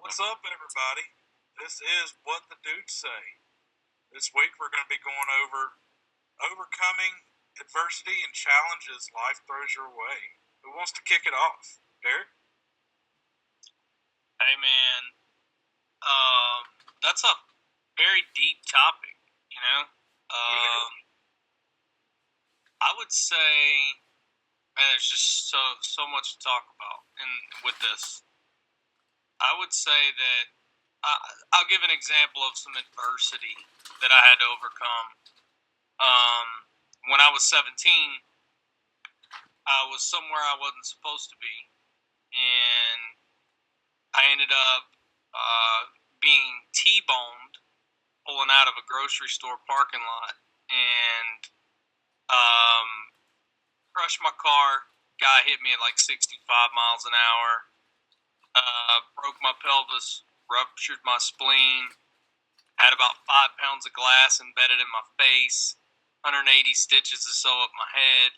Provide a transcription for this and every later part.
What's up, everybody? This is What the Dudes Say. This week we're going to be going over overcoming adversity and challenges life throws your way. Who wants to kick it off? Derek? Hey, man. That's a very deep topic, you know? I would say, man, there's just so much to talk about with this. I would say that I'll give an example of some adversity that I had to overcome. When I was 17, I was somewhere I wasn't supposed to be, and I ended up being T-boned pulling out of a grocery store parking lot, and crushed my car. Guy hit me at like 65 miles an hour. Broke my pelvis, ruptured my spleen, had about 5 pounds of glass embedded in my face, 180 stitches to sew up my head.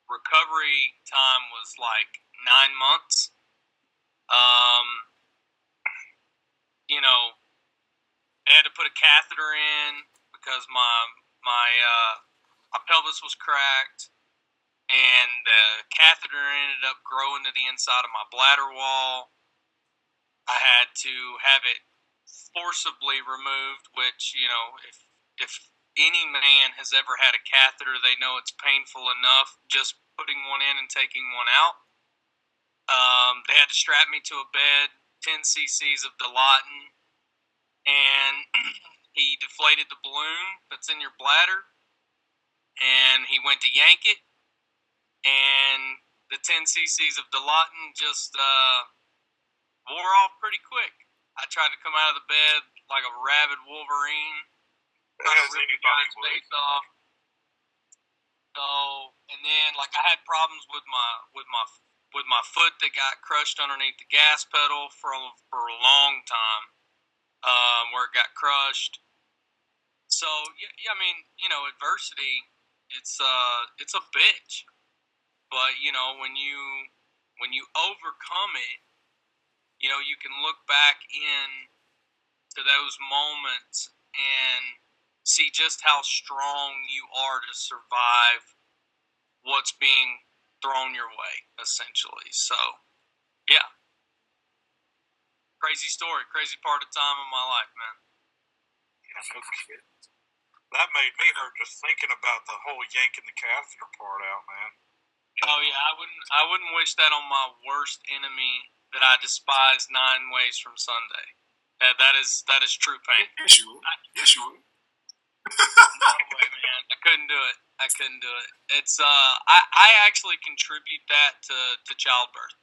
Recovery time was like 9 months. They had to put a catheter in because my pelvis was cracked, and the catheter ended up growing to the inside of my bladder wall. I had to have it forcibly removed, which, if any man has ever had a catheter, they know it's painful enough just putting one in and taking one out. They had to strap me to a bed, 10 cc's of Dilaudid, and he deflated the balloon that's in your bladder, and he went to yank it, and the 10 cc's of Dilaudid just wore off pretty quick. I tried to come out of the bed like a rabid Wolverine, trying to rip the guy's face off. So, and then I had problems with my foot that got crushed underneath the gas pedal for a long time, where it got crushed. So, yeah, I mean, adversity, it's a bitch. But, when you overcome it, you can look back to those moments and see just how strong you are to survive what's being thrown your way, essentially. So, yeah. Crazy story, crazy part of time of my life, man. Yeah, no shit. That made me hurt just thinking about the whole yanking the catheter part out, man. Oh yeah, I wouldn't wish that on my worst enemy that I despise 9 ways from Sunday. That is true pain. Yes, you would. No way, man. I couldn't do it. It's I actually contribute that to childbirth.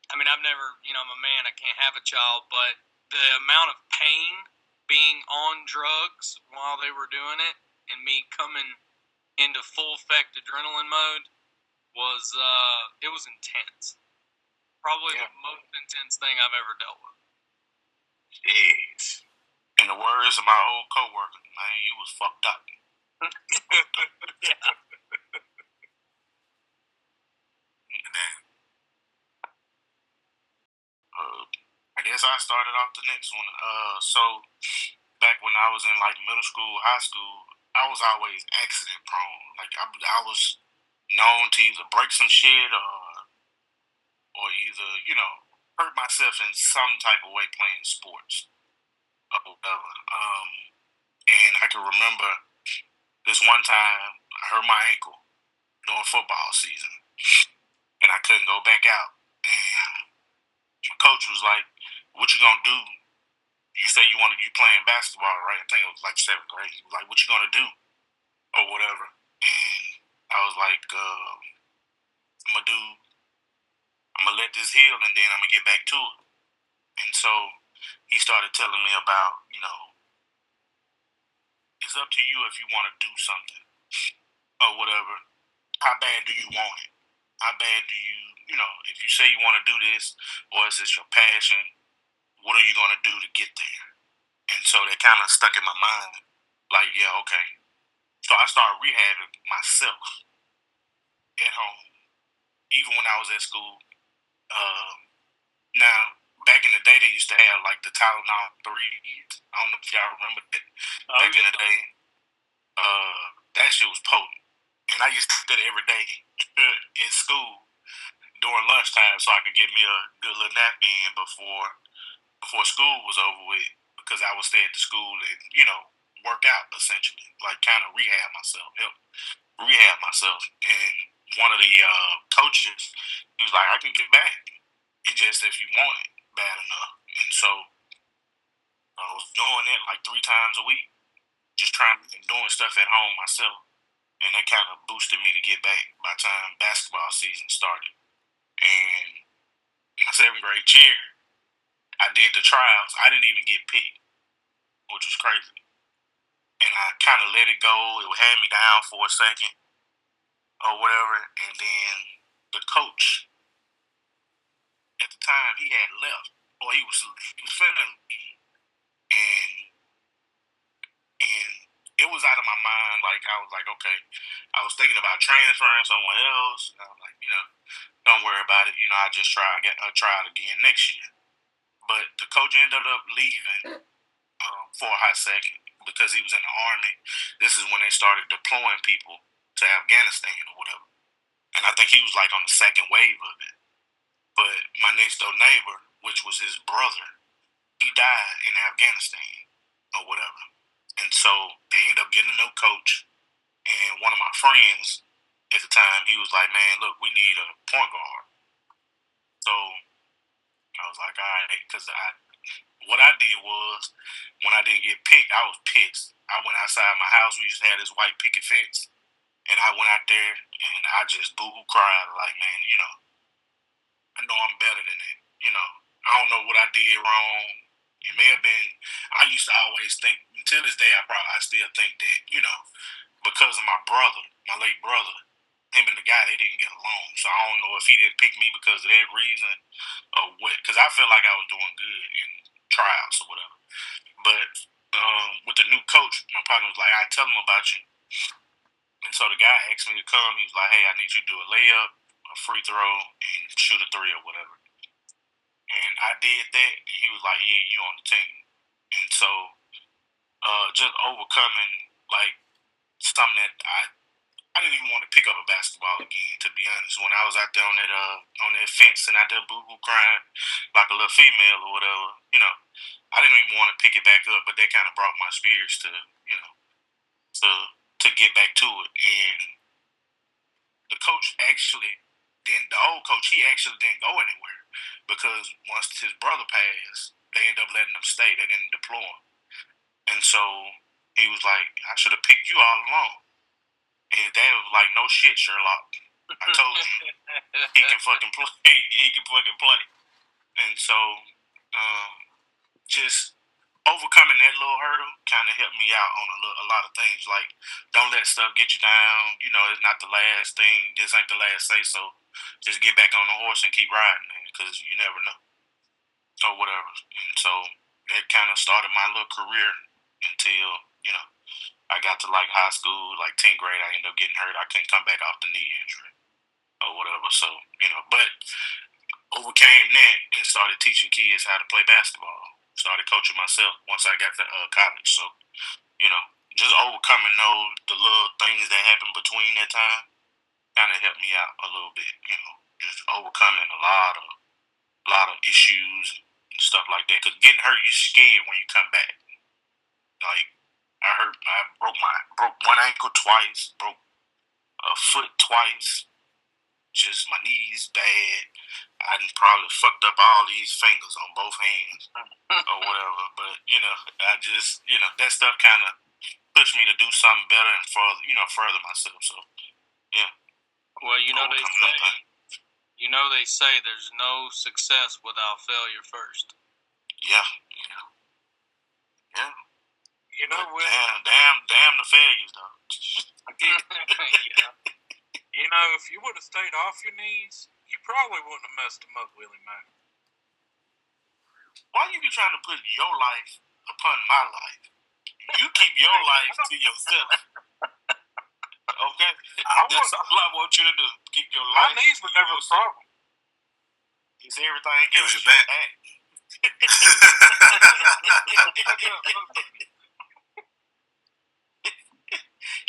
I mean, I've never, I'm a man, I can't have a child, but the amount of pain being on drugs while they were doing it and me coming into full effect adrenaline mode was it was intense. Probably the most intense thing I've ever dealt with. Jeez. In the words of my old coworker, man, you was fucked up. Yeah. I guess I started off the next one. So back when I was in middle school, high school, I was always accident prone. I was known to either break some shit or either hurt myself in some type of way playing sports or whatever. And I can remember this one time I hurt my ankle during football season, and I couldn't go back out. And my coach was like, "What you gonna do? You say you playing basketball, right? I think it was 7th grade. He was like, what you gonna do or whatever?" And I was like, I'm gonna let this heal, and then I'm gonna get back to it. And so he started telling me about, it's up to you if you want to do something or whatever. How bad do you want it? How bad do you, if you say you want to do this, or is this your passion, what are you going to do to get there? And so that kind of stuck in my mind. Yeah, okay. So I started rehabbing myself at home. Even when I was at school, Now, back in the day, they used to have like the Tylenol 3s. I don't know if y'all remember that. Back in the day, that shit was potent. And I used to get it every day in school during lunchtime so I could get me a good little nap in before school was over with, because I would stay at the school and, work out essentially, like kind of help rehab myself. And one of the coaches, he was like, I can get back. It just if you want it bad enough. And so I was doing it like 3 times a week, just trying and doing stuff at home myself. And that kind of boosted me to get back by the time basketball season started. And my 7th grade year, I did the trials. I didn't even get picked, which was crazy. And I kind of let it go. It had me down for a second or whatever. And then the coach at the time, he had left, or he was feeling me, and it was out of my mind. Like I was like, okay, I was thinking about transferring somewhere else. And I was like, don't worry about it. I just try it again next year. But the coach ended up leaving for a hot second because he was in the army. This is when they started deploying people to Afghanistan or whatever. And I think he was like on the second wave of it. But my next door neighbor, which was his brother, he died in Afghanistan or whatever. And so they ended up getting a new coach. And one of my friends at the time, he was like, man, look, we need a point guard. So I was like, all right, because what I did was, when I didn't get picked, I was pissed. I went outside my house. We used to have this white picket fence. And I went out there and I just boo-hoo cried like, man, I know I'm better than that. I don't know what I did wrong. It may have been, I used to always think, until this day, I still think that, because of my brother, my late brother, him and the guy, they didn't get along. So I don't know if he didn't pick me because of that reason or what. Because I felt like I was doing good in trials or whatever. But with the new coach, my partner was like, I tell him about you. And so the guy asked me to come. He was like, hey, I need you to do a layup, a free throw, and shoot a 3 or whatever. And I did that, and he was like, yeah, you on the team. And so just overcoming, like, something that I didn't even want to pick up a basketball again, to be honest. When I was out there on that fence and out there boo-hoo crying like a little female or whatever, I didn't even want to pick it back up, but that kind of brought my spirits to, to get back to it. And the coach actually, the old coach, he actually didn't go anywhere, because once his brother passed, they ended up letting him stay. They didn't deploy him. And so he was like, I should have picked you all along. And his dad was like, no shit, Sherlock. I told you he can fucking play. He can fucking play. And so just overcoming that little hurdle kind of helped me out on a lot of things. Like, don't let stuff get you down. It's not the last thing. This ain't the last say so. Just get back on the horse and keep riding, man, because you never know. Or whatever. And so that kind of started my little career until, I got to like high school, like 10th grade, I ended up getting hurt. I couldn't come back off the knee injury or whatever. So, but overcame that and started teaching kids how to play basketball. Started coaching myself once I got to college. So, just overcoming the little things that happened between that time kind of helped me out a little bit. Just overcoming a lot of issues and stuff like that. Because getting hurt, you're scared when you come back. Like, I broke one ankle twice, broke a foot twice, just my knees bad. I probably fucked up all these fingers on both hands or whatever. But, I just, that stuff kind of pushed me to do something better and further myself. So, yeah. Well, they say there's no success without failure first. Yeah. Damn the failures, though. Yeah. If you would have stayed off your knees, you probably wouldn't have messed them up, Willie Mack. Why you be trying to put your life upon my life? You keep your life to yourself. Okay? That's all I want you to do. Keep your life. My knees were never a problem. It's everything It was else. your back.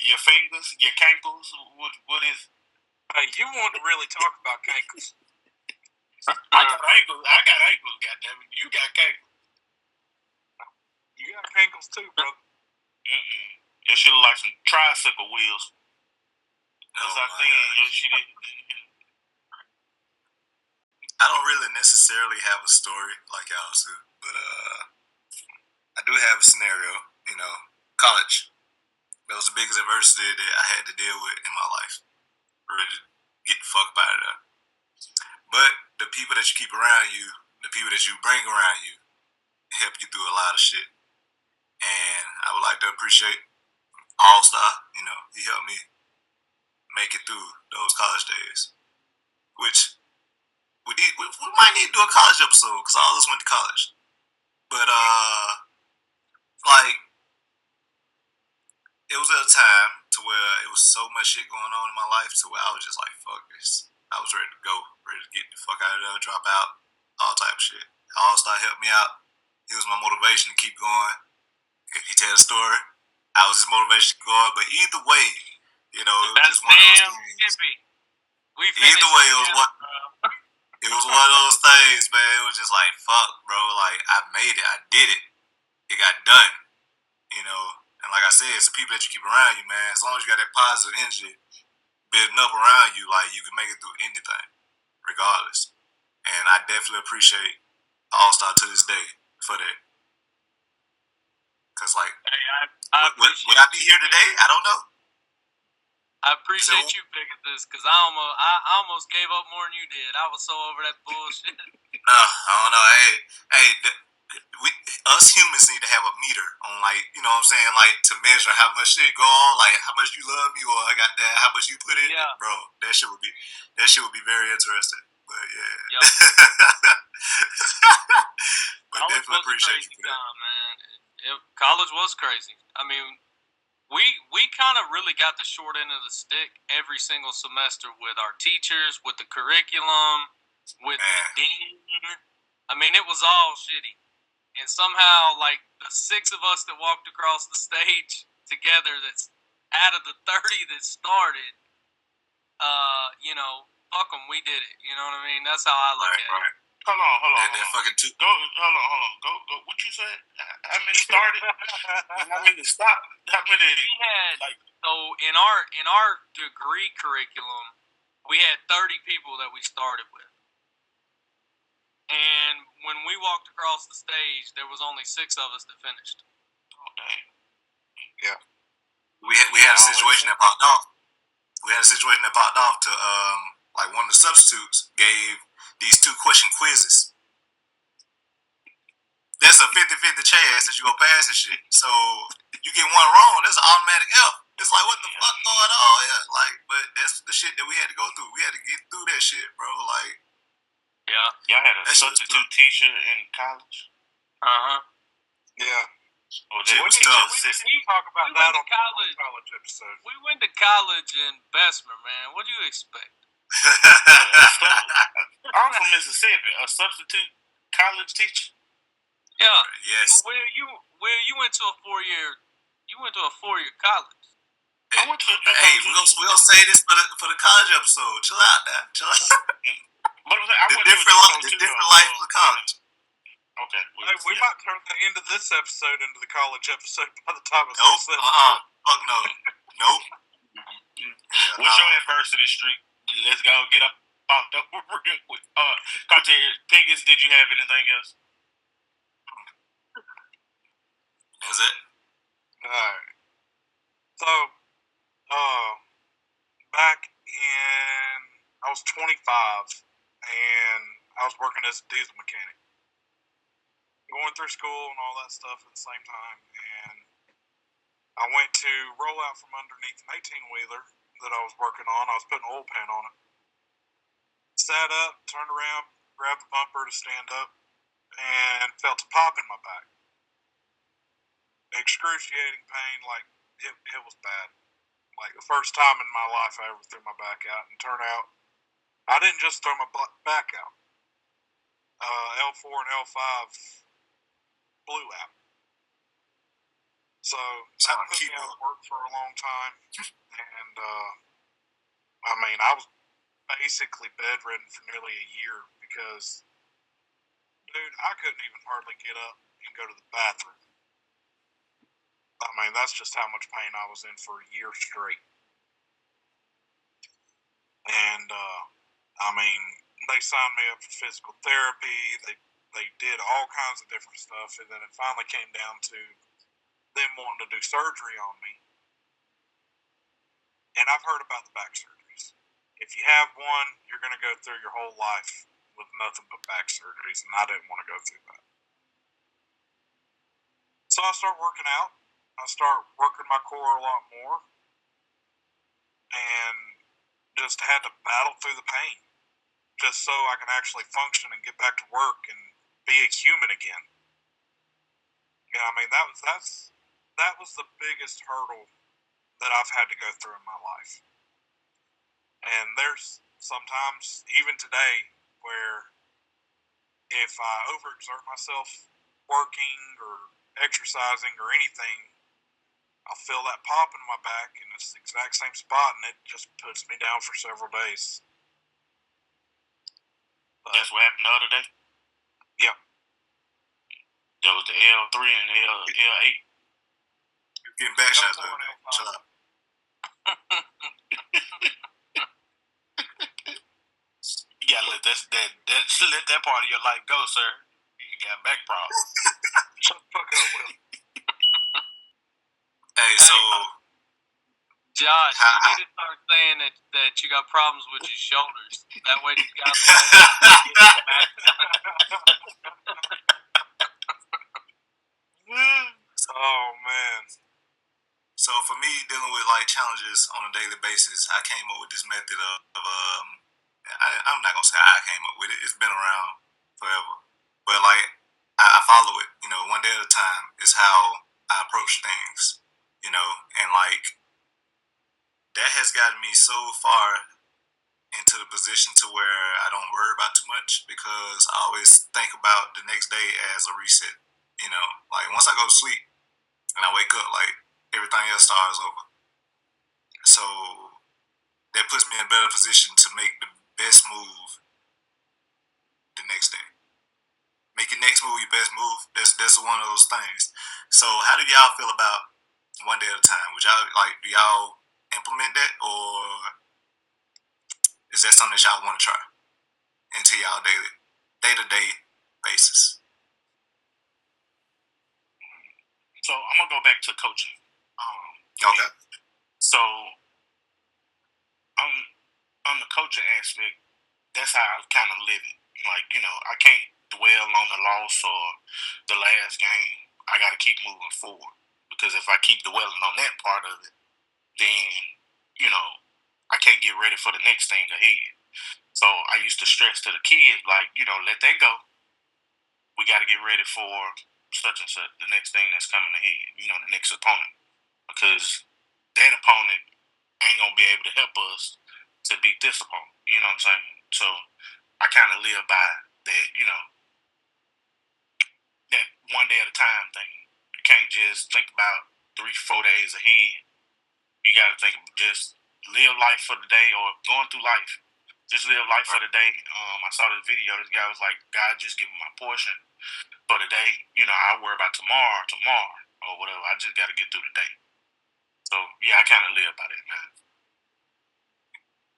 Your fingers, your cankles. What is? Hey, you want to really talk about cankles? I got ankles. Goddammit. You got cankles. You got cankles too, brother. That shit look like some tricycle wheels. That's how thin your shit is. I don't really necessarily have a story like y'all do, but I do have a scenario. You know, college. That was the biggest adversity that I had to deal with in my life. Really get the fuck out of there. But the people that you keep around you, the people that you bring around you, help you through a lot of shit. And I would like to appreciate All Star. You know, he helped me make it through those college days. Which we might need to do a college episode because all of us went to college. But like, it was at a time to where it was so much shit going on in my life to where I was just like, fuck this. I was ready to go, ready to get the fuck out of there, drop out, all type of shit. All Star helped me out. He was my motivation to keep going. If he tell a story, I was his motivation to go on. But either way, you know, it was just one of those things. Either way, it was one. It was one of those things, man. It was just like, fuck, bro. Like, I made it. I did it. It got done. You know, and like I said, it's the people that you keep around you, man. As long as you got that positive energy building up around you, like, you can make it through anything, regardless. And I definitely appreciate All Star to this day for that. Because, like, would I be here today? I don't know. I appreciate you picking this because I almost gave up more than you did. I was so over that bullshit. I don't know. Us humans need to have a meter on, like, you know what I'm saying, like, to measure how much shit go on, like how much you love me or I got that, how much you put in. Yeah. Bro, that shit would be very interesting. But yeah. Yep. But definitely appreciate you for that. Time, man. College was crazy. I mean, we kind of really got the short end of the stick every single semester with our teachers, with the curriculum, with the dean. I mean, it was all shitty. And somehow, like, the 6 of us that walked across the stage together, that's out of the 30 that started, you know, fuck them, we did it. You know what I mean? That's how I look at it. Hold on. That fucking two. Hold on. Go. What you said? How many started? How many stopped? How many? We had, so in our degree curriculum, we had 30 people that we started with. And when we walked across the stage, there was only 6 of us that finished. Oh, dang. Yeah. We had a situation that popped off. We had a situation that popped off to like one of the substitutes gave these 2 question quizzes. That's a 50-50 chance that you gonna pass this shit. So you get one wrong, that's an automatic F. It's like, what the fuck going on here? Like, but that's the shit that we had to go through. We had to get through that shit, bro. Like, yeah. Y'all had a substitute teacher in college? Yeah. Oh, we talk about that on college episode. We went to college in Bessemer, man. What do you expect? I'm from Mississippi. A substitute college teacher? Yeah. Yes. Well, you went to a 4-year. You went to a 4-year college. I went to a we gonna say this for the college episode. Chill out, now. Chill out. But I went the different life of college. Okay. Hey, we might turn the end of this episode into the college episode by the time it's Nope. Fuck no. Nope. What's your adversity streak? Let's go get up popped up real quick. Piggins, did you have anything else? That's it. Alright. So, back in, I was 25, and I was working as a diesel mechanic. Going through school and all that stuff at the same time, and I went to roll out from underneath an 18-wheeler that I was working on. I was putting oil pan on it. Sat up, turned around, grabbed the bumper to stand up, and felt a pop in my back. Excruciating pain, like, it was bad. Like, the first time in my life I ever threw my back out, and turned out, I didn't just throw my back out. L4 and L5 blew out. So that put me out of work for a long time. And, I mean, I was basically bedridden for nearly a year because, dude, I couldn't even hardly get up and go to the bathroom. I mean, that's just how much pain I was in for a year straight. And, I mean, they signed me up for physical therapy. They did all kinds of different stuff. And then it finally came down to them wanting to do surgery on me. And I've heard about the back surgeries. If you have one, you're going to go through your whole life with nothing but back surgeries, and I didn't want to go through that. So I start working out. I start working my core a lot more, and just had to battle through the pain just so I can actually function and get back to work and be a human again. Yeah, I mean, that was the biggest hurdle that I've had to go through in my life. And there's sometimes, even today, where if I overexert myself working or exercising or anything, I'll feel that pop in my back, and it's the exact same spot, and it just puts me down for several days. That's what happened the other day? Yep. That was the L3 and the L8. You're getting back shots over there. Shut up. You gotta let that part of your life go, sir. You got back problems. Shut the fuck up, Will. Hey, so Josh, you need to start saying that you got problems with your shoulders. That way these guys will Oh man. So for me, dealing with like challenges on a daily basis, I came up with this method of I'm not gonna say I came up with it. It's been around forever, but like I follow it. You know, one day at a time is how I approach things. You know, and like that has gotten me so far into the position to where I don't worry about too much because I always think about the next day as a reset. You know, like once I go to sleep and I wake up, like everything else starts over. So that puts me in a better position to make the best move the next day. Make your next move your best move. That's one of those things. So how do y'all feel about one day at a time? Would y'all do y'all implement that, or is that something that y'all want to try into y'all day to day basis? So I'm gonna go back to coaching. Okay. So on the coaching aspect, that's how I kind of live it. Like, you know, I can't dwell on the loss or the last game. I got to keep moving forward, because if I keep dwelling on that part of it, then, you know, I can't get ready for the next thing ahead. So I used to stress to the kids, like, you know, let that go. We got to get ready for such and such, the next thing that's coming ahead, you know, the next opponent. Because that opponent ain't going to be able to help us to beat this opponent. You know what I'm saying? So I kind of live by that, you know, that one day at a time thing. You can't just think about 3-4 days ahead. You got to think, just live life for the day, or going through life. Just live life for the day. I saw this video. This guy was like, God just give me my portion for the day. You know, I worry about tomorrow, or whatever. I just got to get through the day. So, yeah, I kind of live by that, man.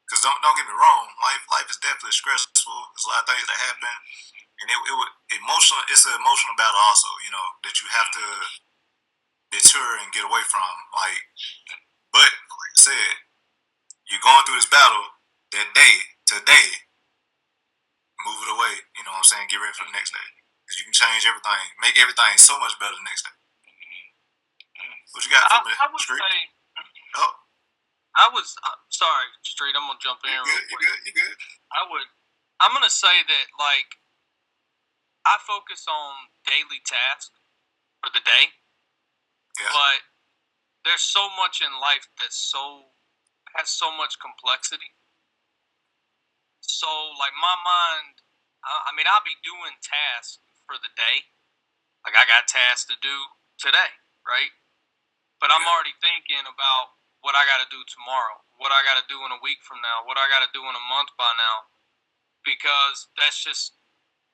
Because don't get me wrong, life is definitely stressful. There's a lot of things that happen, and it would emotional. It's an emotional battle also, you know, that you have to deter and get away from. Like, but like I said, you're going through this battle that day, today, move it away. You know what I'm saying? Get ready for the next day, because you can change everything, make everything so much better the next day. What you got for me, I would Street? say, Oh, sorry, Street, I'm going to jump in real quick. You good. I'm going to say that, like, I focus on daily tasks for the day, but there's so much in life has so much complexity. So, like, my mind I mean, I'll be doing tasks for the day. Like I got tasks to do today, right? But I'm already thinking about what I got to do tomorrow, what I got to do in a week from now, what I got to do in a month by now, because that's just,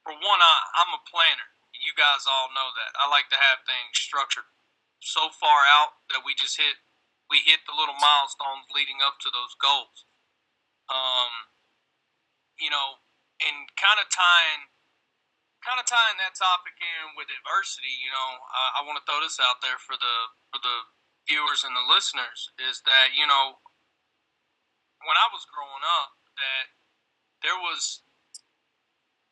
for one, I'm a planner. You guys all know that. I like to have things structured so far out that we hit the little milestones leading up to those goals. You know, and kind of tying that topic in with adversity, I want to throw this out there for the viewers and the listeners, is that when I was growing up, that it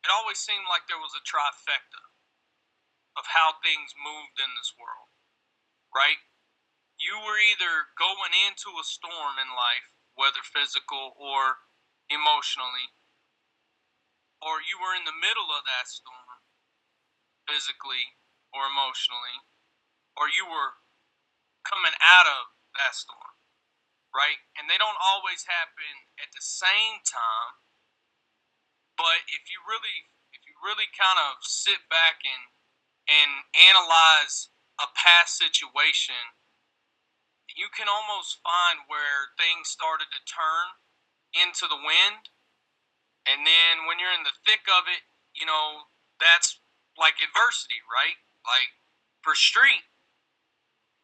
always seemed like there was a trifecta of how things moved in this world, right? You were either going into a storm in life, whether physical or emotionally, or you were in the middle of that storm, physically or emotionally, or you were coming out of that storm, right? And they don't always happen at the same time, but if you really kind of sit back and analyze a past situation, you can almost find where things started to turn into the wind. And then when you're in the thick of it, that's like adversity, right? Like for Street,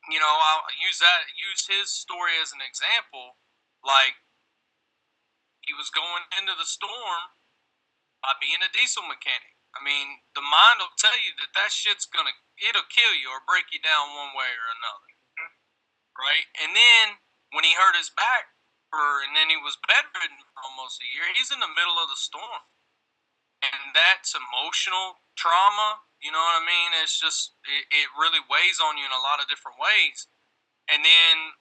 I'll use his story as an example. Like he was going into the storm by being a diesel mechanic. I mean, the mind will tell you that shit's it'll kill you or break you down one way or another, right? And then when he hurt his back, and then he was bedridden for almost a year, he's in the middle of the storm. And that's emotional trauma, you know what I mean? It's just, it really weighs on you in a lot of different ways. And then,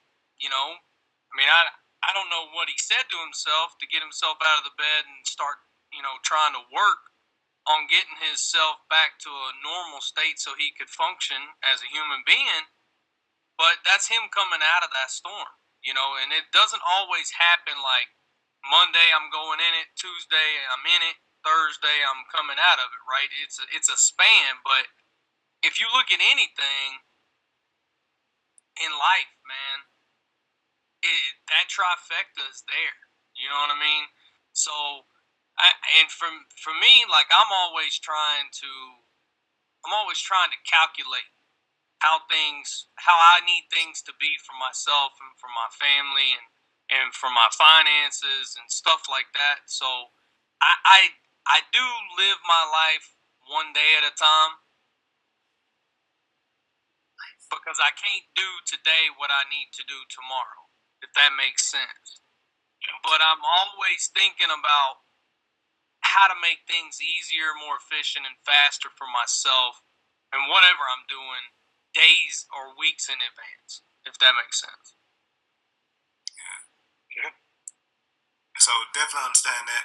I don't know what he said to himself to get himself out of the bed and start, trying to work on getting himself back to a normal state so he could function as a human being. But that's him coming out of that storm, and it doesn't always happen like Monday I'm going in it, Tuesday I'm in it, Thursday I'm coming out of it, right? It's a span, but if you look at anything in life, man, that trifecta is there. You know what I mean? So, and for me, like I'm always trying to calculate how I need things to be for myself and for my family and for my finances and stuff like that. So, I do live my life one day at a time because I can't do today what I need to do tomorrow, if that makes sense. But I'm always thinking about how to make things easier, more efficient, and faster for myself and whatever I'm doing days or weeks in advance, if that makes sense. Yeah. So definitely understand that.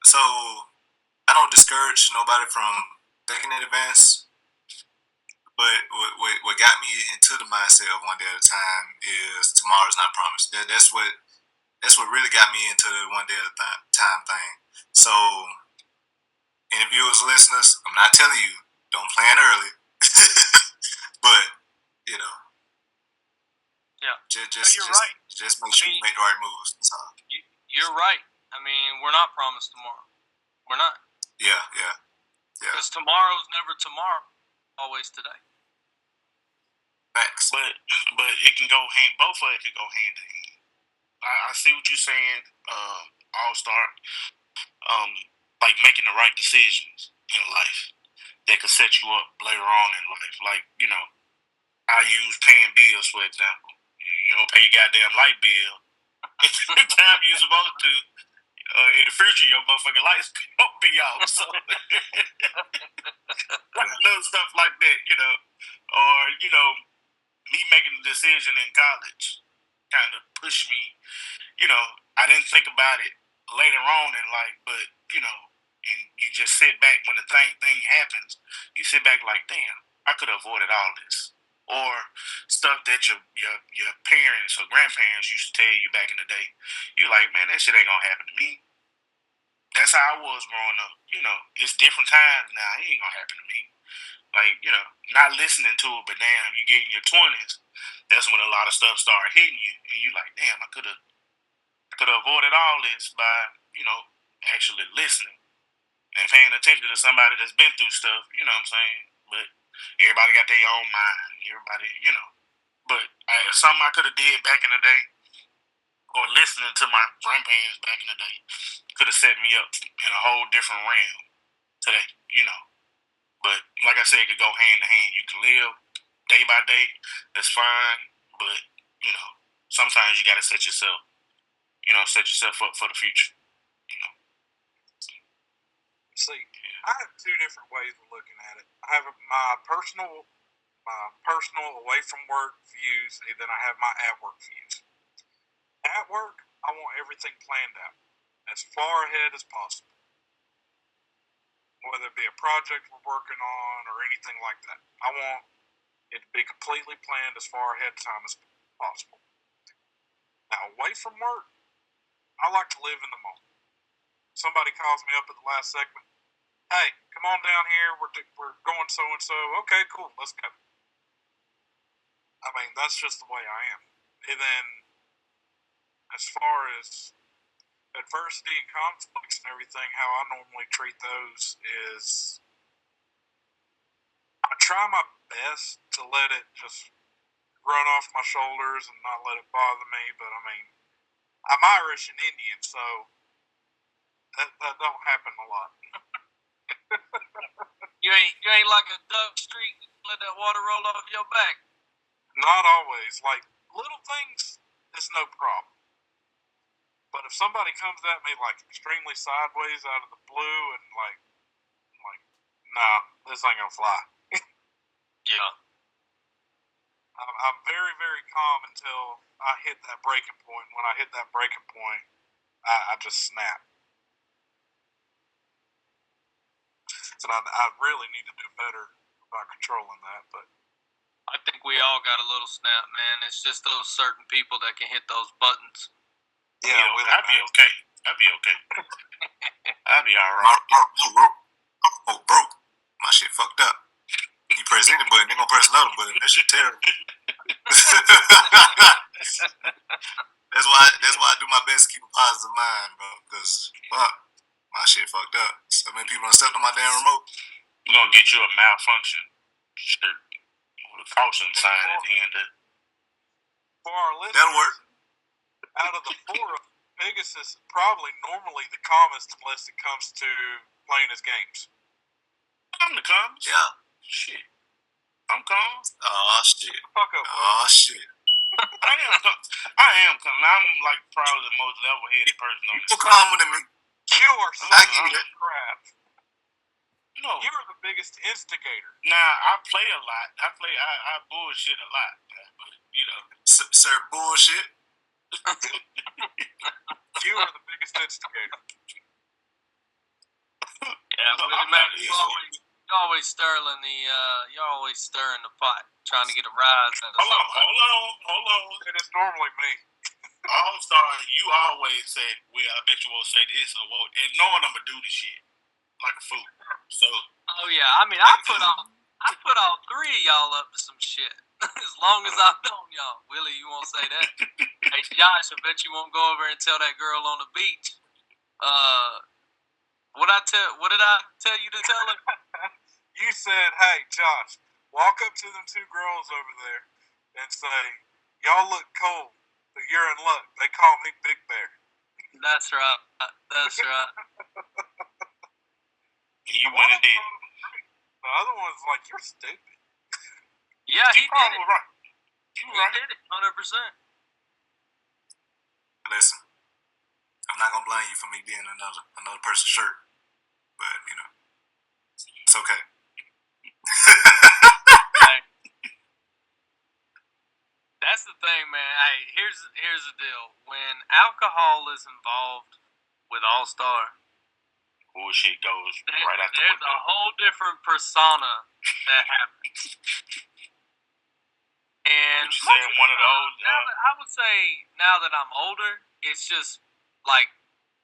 So I don't discourage nobody from thinking in advance. But what got me into the mindset of one day at a time is tomorrow's not promised. That's what really got me into the one day at a time thing. So, any viewers, listeners, I'm not telling you don't plan early, but yeah, just you're right. Just make sure you make the right moves. That's all. You're right. I mean, we're not promised tomorrow. We're not. Yeah. Because tomorrow's never tomorrow. Always today. Facts. But it can go hand. Both of it can go hand to hand. I see what you're saying. All Star, like making the right decisions in life that could set you up later on in life. Like I use paying bills for example. You don't pay your goddamn light bill the time you're supposed to. In the future, your motherfucking lights gonna be out. So little stuff like that, or me making a decision in college kind of pushed me. I didn't think about it later on in life, but and you just sit back when the thing happens. You sit back like, damn, I could have avoided all this, or stuff that your parents or grandparents used to tell you back in the day. You're like, man, that shit ain't gonna happen to me. that's how I was growing up. It's different times now. It ain't gonna happen to me. Like, not listening to it, but damn, you get in your 20s, that's when a lot of stuff start hitting you, and you like, damn, I could have avoided all this by, actually listening and paying attention to somebody that's been through stuff. You know what I'm saying? But everybody got their own mind. Everybody. But something I could have did back in the day, or listening to my grandparents back in the day, could have set me up in a whole different realm today. But like I said, it could go hand to hand. You can live day by day, that's fine. But sometimes you got to set yourself up for the future. See, I have two different ways of looking at it. I have my personal away from work views, and then I have my at work views. At work, I want everything planned out as far ahead as possible. Whether it be a project we're working on or anything like that. I want it to be completely planned as far ahead of time as possible. Now, away from work, I like to live in the moment. Somebody calls me up at the last segment. Hey, come on down here. We're going so and so. Okay, cool. Let's go. I mean, that's just the way I am. And then, as far as adversity and conflicts and everything, how I normally treat those is I try my best to let it just run off my shoulders and not let it bother me. But I mean, I'm Irish and Indian, so that don't happen a lot. You ain't like a duck streak. Let that water roll off your back. Not always. Like little things, it's no problem. But if somebody comes at me like extremely sideways out of the blue and like, nah, this ain't gonna fly. Yeah. I'm very, very calm until I hit that breaking point. When I hit that breaking point, I just snap. And I really need to do better about controlling that. But I think we all got a little snap, man. It's just those certain people that can hit those buttons. yeah, I'd be okay. I'd be all right. Oh, bro, my shit fucked up. You press any button, they're gonna press another button. That shit terrible. That's why I do my best to keep a positive mind, bro. Because fuck, my shit fucked up. So many people done stepped on my damn remote. We're gonna get you a malfunction shirt with a caution sign at the end of it. For our listeners, That'll work. Out of the four, Pegasus is probably normally the calmest unless it comes to playing his games. I'm the calmest. Yeah. Shit. I'm calm. Oh shit. Fuck up. Oh shit. I am calm. I'm like probably the most level-headed person on this. You're calmer than me. You are so I give you that. crap. No. You are the biggest instigator. Now I play a lot. I bullshit a lot. But Sir bullshit. You are the biggest instigator. Yeah, No, Willie I'm Mack, not you're always stirring the pot, trying to get a rise out of somebody. Hold on. It is normally me. All-Star, you always say, well, I bet you won't say this or won't. And knowing I'm going to do this shit like a fool. So. Oh, yeah. I mean, I put all three of y'all up to some shit. As long as I've known y'all. Willie, you won't say that? Hey, Josh, I bet you won't go over and tell that girl on the beach. What did I tell you to tell her? You said, hey, Josh, walk up to them two girls over there and say, y'all look cold, but you're in luck. They call me Big Bear. That's right. That's right. You went and did. The other one's like, you're stupid. Yeah, he did it. Right. He did it, 100%. Listen, I'm not gonna blame you for me being another person's shirt, but it's okay. Hey, that's the thing, man. Hey, here's the deal. When alcohol is involved with All-Star, bullshit goes right out the there's window. a whole different persona that happens. And Would you say I'm one of those? I would say now that I'm older, it's just like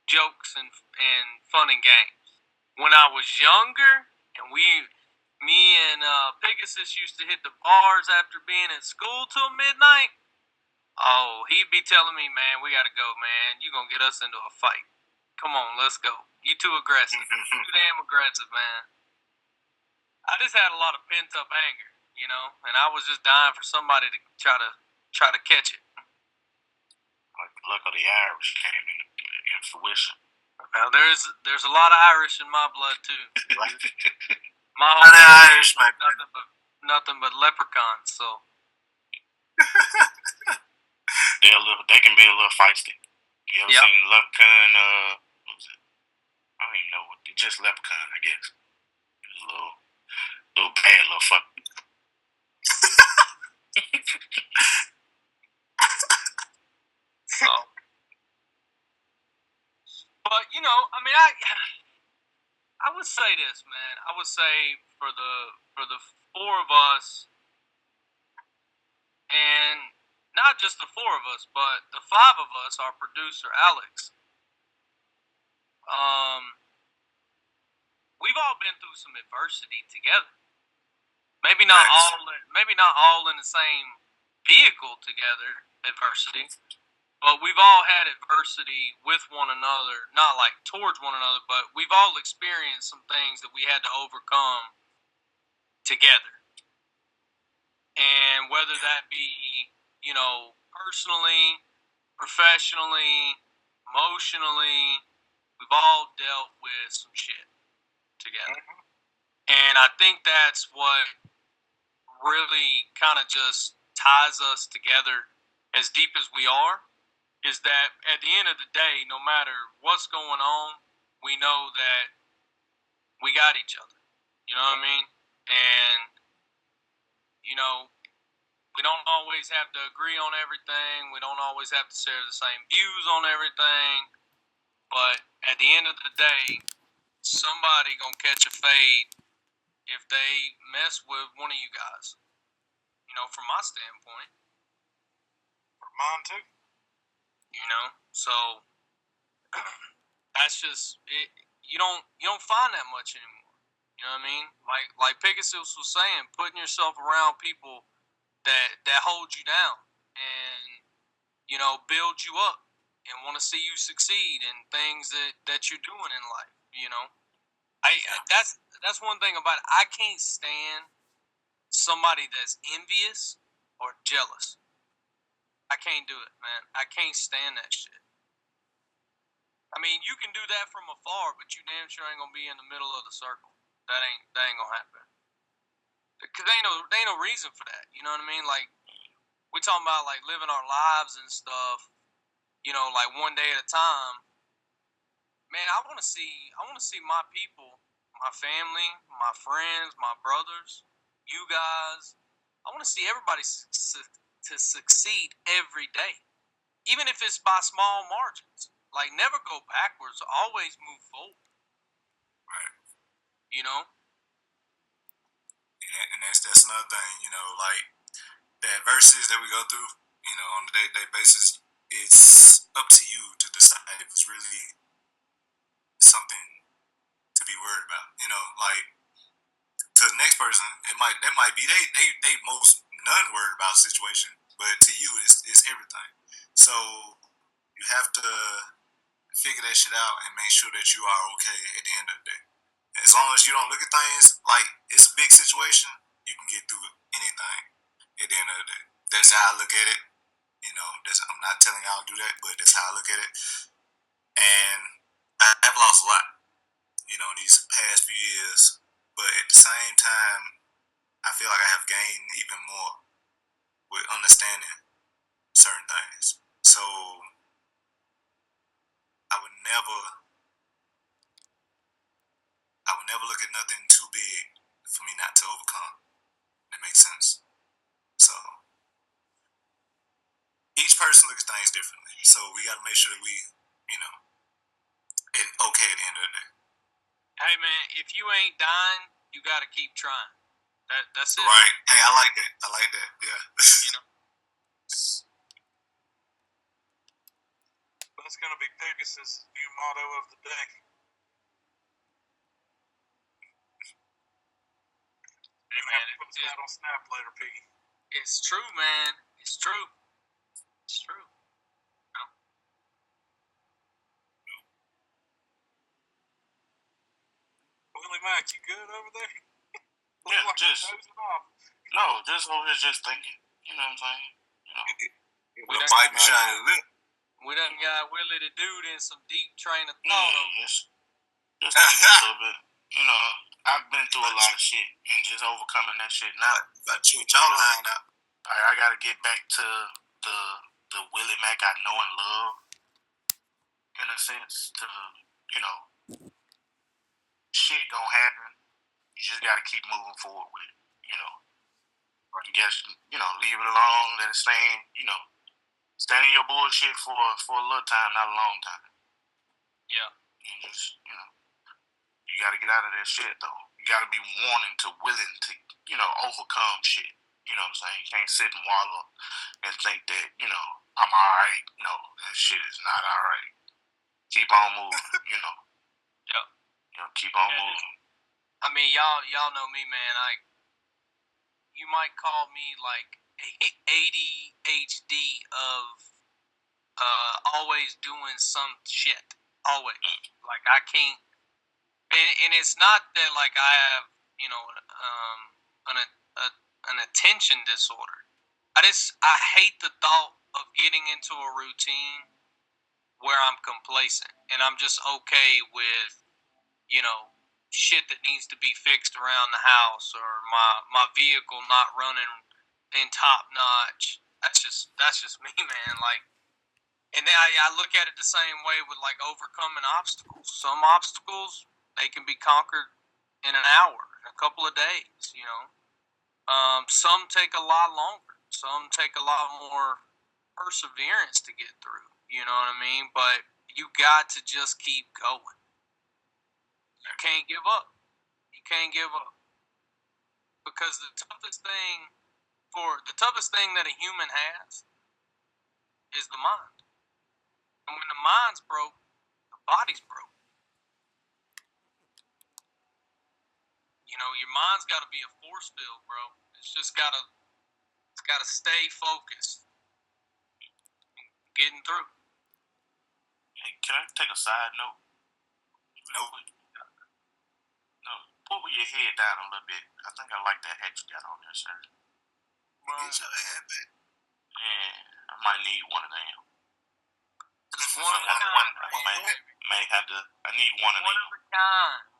jokes and fun and games. When I was younger, and me and Pegasus used to hit the bars after being at school till midnight. Oh, he'd be telling me, man, we gotta go, man. You gonna get us into a fight. Come on, let's go. You too aggressive. Too damn aggressive, man. I just had a lot of pent up anger, and I was just dying for somebody to try to catch it. Like the luck of the Irish came in fruition. Now there's a lot of Irish in my blood too. My whole Irish, my friend. Nothing but leprechauns. So they can be a little feisty. You ever seen Leprechaun? What was it? I don't even know. Just Leprechaun, I guess. It was a little bad, little fuck. So, but I would say this, man. I would say for the four of us, and not just the four of us, but the five of us, our producer Alex. We've all been through some adversity together. Maybe not all in the same vehicle together, adversity. But we've all had adversity with one another, not like towards one another, but we've all experienced some things that we had to overcome together. And whether that be, personally, professionally, emotionally, we've all dealt with some shit together. And I think that's what really kind of just ties us together as deep as we are, is that at the end of the day, no matter what's going on, we know that we got each other. You know what I mean? And, we don't always have to agree on everything. We don't always have to share the same views on everything. But at the end of the day, somebody gonna catch a fade if they mess with one of you guys. From my standpoint. For mine too. So that's just it. You don't find that much anymore. You know what I mean? Like Pegasus was saying, putting yourself around people that hold you down and build you up and want to see you succeed in things that you're doing in life. That's one thing about it. I can't stand somebody that's envious or jealous. I can't do it, man. I can't stand that shit. I mean, you can do that from afar, but you damn sure ain't gonna be in the middle of the circle. That ain't gonna happen. Because there ain't no reason for that. You know what I mean? Like, we talking about like living our lives and stuff. Like one day at a time. Man, I want to see my people, my family, my friends, my brothers, you guys. I want to see everybody to succeed every day, even if it's by small margins. Like, never go backwards. Always move forward. Right. And that's another thing. Like the adversities that we go through. On a day-to-day basis, it's up to you to decide if it's really something to be worried about. Like to the next person, that might be they most none worried about situation, but to you, it's everything. So you have to figure that shit out and make sure that you are okay at the end of the day. As long as you don't look at things like it's a big situation, you can get through anything at the end of the day. That's how I look at it. I'm not telling y'all to do that, but that's how I look at it. And I've lost a lot, these past few years. But at the same time, I feel like I have gained even more with understanding certain things. So I would never look at nothing too big for me not to overcome. That makes sense. So each person looks at things differently. So we got to make sure that we, it's okay at the end of the day. Hey man, if you ain't dying, you got to keep trying. That's it. Right. Hey, I like that. Yeah. That's That's going to be Pegasus' new motto of the day. Hey, You man, have to put that on Snap later, Piggy. it's true, man. It's true. It's true. Willie Mac, you good over there? Yeah, Like just dozing off. no, just over here just thinking. You know what I'm saying? You know. We done Biden shine lip. We done got Willie the Dude in some deep train of thought. Yeah, just thinking a little bit. You know, I've been through a lot of shit and just overcoming that shit now. Got your jawline out. I got to get back to the Willie Mac I know and love, in a sense. To, you know, shit gonna happen. You just got to keep moving forward with it. You know, I guess, you know, leave it alone, let it stand. You know, stand in your bullshit for a little time, not a long time. Yeah. And just, you know, you got to get out of that shit though. You got to be willing to, you know, overcome shit. You know what I'm saying? You can't sit and wallow and think that, you know, I'm alright. No, that shit is not alright. Keep on moving, you know. Yeah. You know, keep on moving. I mean, y'all know me, man. You might call me like ADHD of always doing some shit. Always. Like I can't, and it's not that like I have, you know, an attention disorder. I hate the thought of getting into a routine where I'm complacent and I'm just okay with, you know, shit that needs to be fixed around the house or my vehicle not running in top notch. That's just me, man. Like, and then I look at it the same way with like overcoming obstacles. Some obstacles they can be conquered in an hour, in a couple of days. You know, some take a lot longer. Some take a lot more perseverance to get through. You know what I mean? But you got to just keep going. You can't give up. You can't give up. Because the toughest thing that a human has is the mind. And when the mind's broke, the body's broke. You know, your mind's got to be a force field, bro. It's got to stay focused, getting through. Hey, can I take a side note? No, pull your head down a little bit. I think I like that hat you got on there, sir. Well, Get your head back. Yeah, I might need one of them. one of a kind. I need one of them.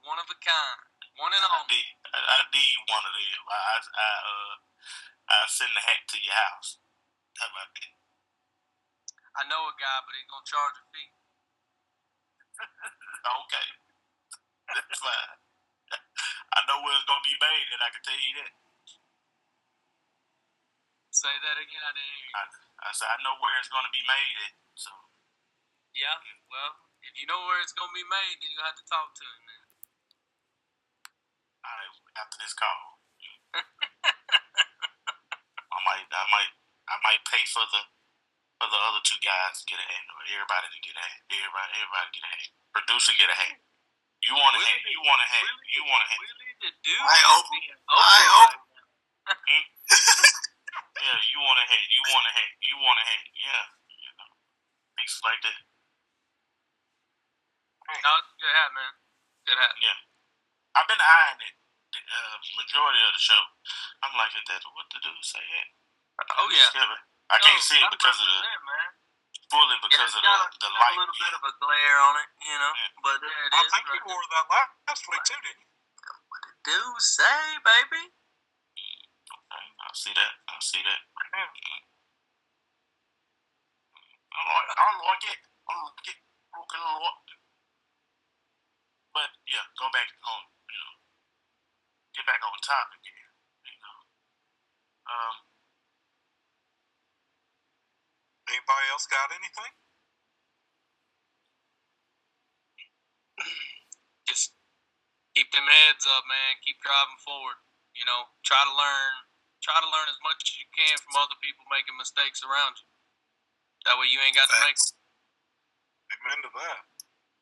One of a kind. One and only. I need one of them. I'll send the hat to your house. How about that? I know a guy, but he's gonna charge a fee. Okay, that's fine. I know where it's gonna be made, and I can tell you that. Say that again. I didn't hear you. I said I know where it's gonna be made at. So yeah, well, if you know where it's gonna be made, then you have to talk to him, man. all right, after this call, I might pay for the other two guys to get a hat, or everybody to get a hat. Everybody get a hat. Producer get a hat. You want a hat? You want a hat? You want a hat? Really, the dude I hope. Yeah, you want a hat? You want a hat? You want a hat? Yeah, you know, things like that. No, it's a good hat, man. Good hat. Yeah, I've been eyeing it the majority of the show. I'm like, is that what the dude say hat? Oh yeah. I can't see it because of the fully because of the light. A little bit of a glare on it, you know. Yeah. But there it is. I think you wore that last week too, didn't you? What did Dudesay, baby? Okay, I see that. Yeah. I like it. But yeah, go back on. You know, get back on topic again. You know. Anybody else got anything? Just keep them heads up, man. Keep driving forward. You know, try to learn as much as you can from other people making mistakes around you. That way you ain't got to make them. Amen to that.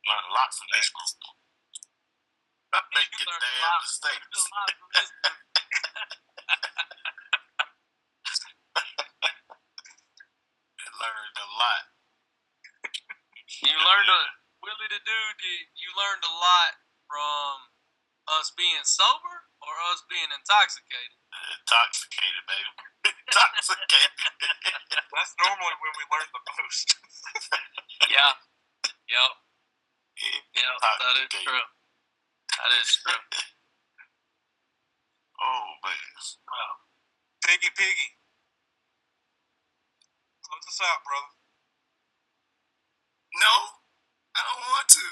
Learned lots from this group. I'm You making learned a damn lot. mistakes. You learned a lot from this group. Learned a lot. You learned Willie the Dude. You learned a lot from us being sober or us being intoxicated. Intoxicated, baby. Intoxicated. That's normally when we learn the most. Yeah. Yep. Yep. That is Intoxicated. true. That is true. Oh man. Wow. Piggy. Close us out, brother. No, I don't want to.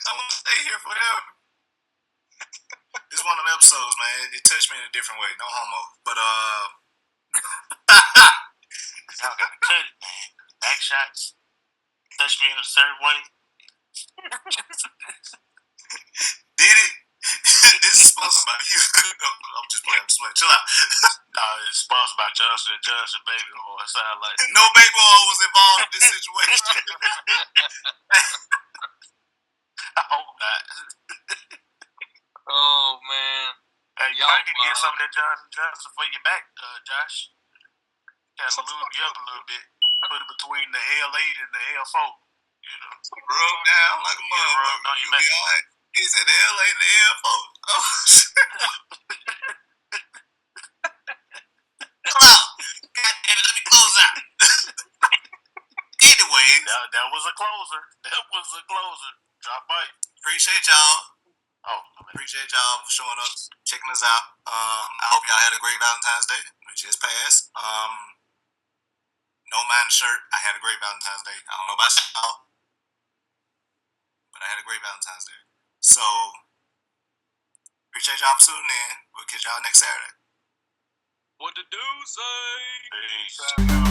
I want to stay here forever. It's one of them episodes, man. It touched me in a different way. No homo. But Y'all gotta cut it, man. Back shots. Touch me in a certain way. did it? This is sponsored by you. No, I'm just playing. Chill out. Nah, it's sponsored by Johnson & Johnson baby oil. It sound like No baby oil was involved in this situation. I hope not. Oh man. Hey, you might need to get some of that Johnson & Johnson for your back, Josh. Gotta lube you up a little bit. Put it between the L8 and the L4. You know. Rub down like a motherfucker. on your You'll back. be alright. He said the L8 and the L4. Oh, Come out. God damn it, let me close out. Anyways. That was a closer. Drop mic. Appreciate y'all. Oh, Appreciate y'all for showing us, checking us out. I hope y'all had a great Valentine's Day, which just passed. No man shirt. I had a great Valentine's Day. I don't know about y'all, but I had a great Valentine's Day. So, appreciate y'all for tuning in. We'll catch y'all next Saturday. What the Dudesay? peace.